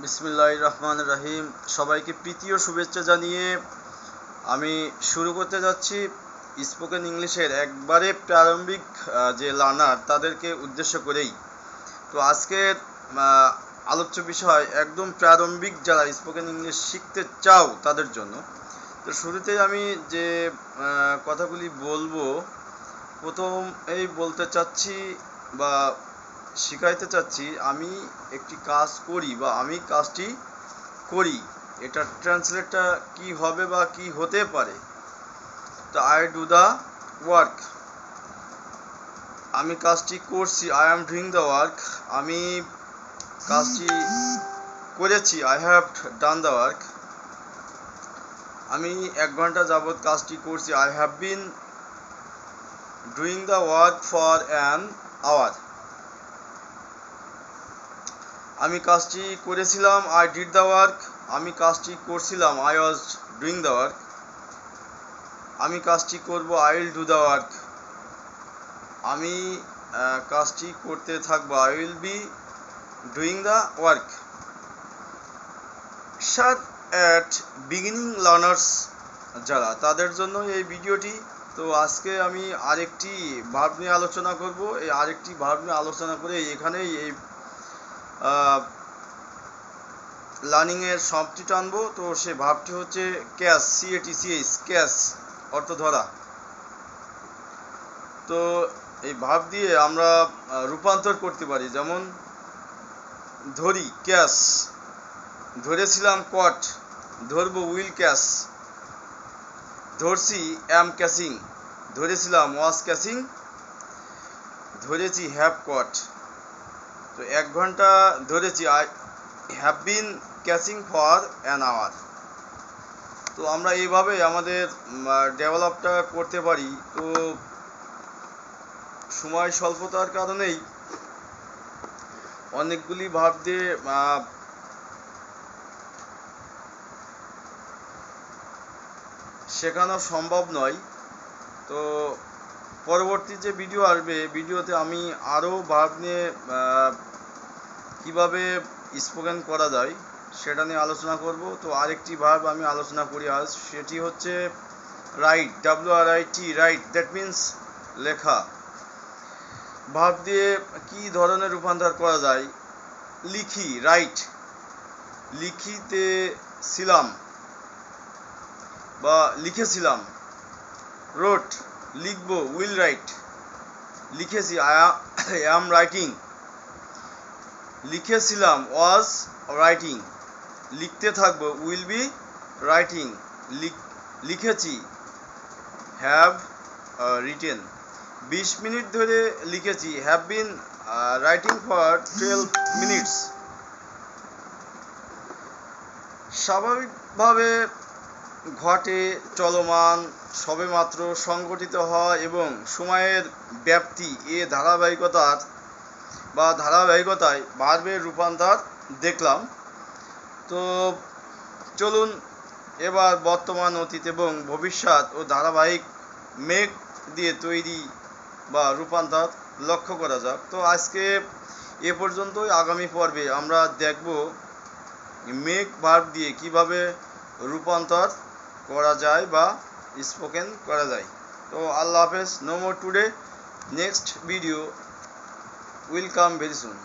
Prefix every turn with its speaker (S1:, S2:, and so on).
S1: বিসমিল্লাহির রহমানির রহিম। সবাইকে প্রীতি ও শুভেচ্ছা জানিয়ে আমি শুরু করতে যাচ্ছি স্পোকেন ইংলিশের একবারে প্রারম্ভিক যে লার্নার তাদেরকে উদ্দেশ্য করেই। তো আজকের আলোচ্য বিষয় একদম প্রারম্ভিক যারা স্পোকেন ইংলিশ শিখতে চাও তাদের জন্য। তো শুরুতেই আমি যে কথাগুলি বলবো, প্রথম এই বলতে চাচ্ছি বা শিখাইতে চাচ্ছি, আমি একটি কাজ করি বা আমি কাজটি করি, এটা ট্রান্সলেটটা কি হবে বা কি হতে পারে। তো আই ডু দ্য ওয়ার্ক, আমি কাজটি করছি। I am doing the work, আমি কাজটি করেছি। I have done the work, আমি 1 ঘন্টা যাবৎ কাজটি করছি। I have been doing the work for an hour, আমি কাজটি করেছিলাম। আই ডিড দ্য ওয়ার্ক, আমি কাজটি করছিলাম। I was doing the work, আমি কাজটি করব। I will do the work, আমি কাজটি করতে থাকবো। I will be doing the work. Start at beginning learners যারা, তাদের জন্য এই ভিডিওটি। তো আজকে আমি আরেকটি ভার্ব নিয়ে আলোচনা করব। এই আরেকটি ভার্ব নিয়ে আলোচনা করে এখানেই এই লার্নিংয়ের সমাপ্তি টানবো। তো সে ভাবটি হচ্ছে ক্যাচ, CATCH, ক্যাচ অর্থ ধরা। তো এই ভাব দিয়ে আমরা রূপান্তর করতে পারি, যেমন ধরি ক্যাচ, ধরেছিলাম কট, ধরবো উইল ক্যাচ, ধরছি অ্যাম ক্যাচিং, ধরেছিলাম ওয়াজ ক্যাচিং, ধরেছি হ্যাভ কট। তো 1 ঘন্টা ধরেছি। I have been catching for an hour. তো আমরা এইভাবে আমাদের ডেভেলপটা করতে পারি। তো সময় স্বল্পতার কারণেই অনেকগুলি ভাব দিয়ে শেখানো সম্ভব নয়। তো পরবর্তী যে ভিডিও আসবে, ভিডিওতে আমি আরও ভাব নিয়ে কিভাবে স্পোকেন করা যায় সেটা নিয়ে আলোচনা করব। তো আরেকটি ভাব আমি আলোচনা করি আজ, সেটি হচ্ছে right, WRIT, right, that means লেখা। ভাব দিয়ে কি ধরনের রূপান্তর করা যায়? লিখি, রাইট, লিখিতে ছিলাম বা লিখেছিলাম। রোট, লিখব, উইল রাইট, লিখেছি। আই অ্যাম রাইটিং, লিখেছিলাম। ওয়াজ রাইটিং, লিখতে থাকবো। উইল বি রাইটিং, লিখেছি। হ্যাভ রিটেন, 20 মিনিট ধরে লিখেছি। Have been writing for 12 minutes. স্বাভাবিকভাবে ঘটে, চলমান, সবেমাত্র সংগঠিত হওয়া এবং সময়ের ব্যাপ্তি, এ ধারাবাহিকতায় ভার্বের রূপান্তর দেখলাম। তো চলুন এবার বর্তমান, অতীত এবং ভবিষ্যৎ ও ধারাবাহিক মেঘ দিয়ে তৈরি বা রূপান্তর লক্ষ্য করা যাক। তো আজকে এ পর্যন্তই। আগামী পর্বে আমরা দেখব মেক ভার্ব দিয়ে কিভাবে রূপান্তর করা যায় বা স্পোকেন করা যায়। তো আল্লাহ হাফেজ, no more today, next video will come very soon.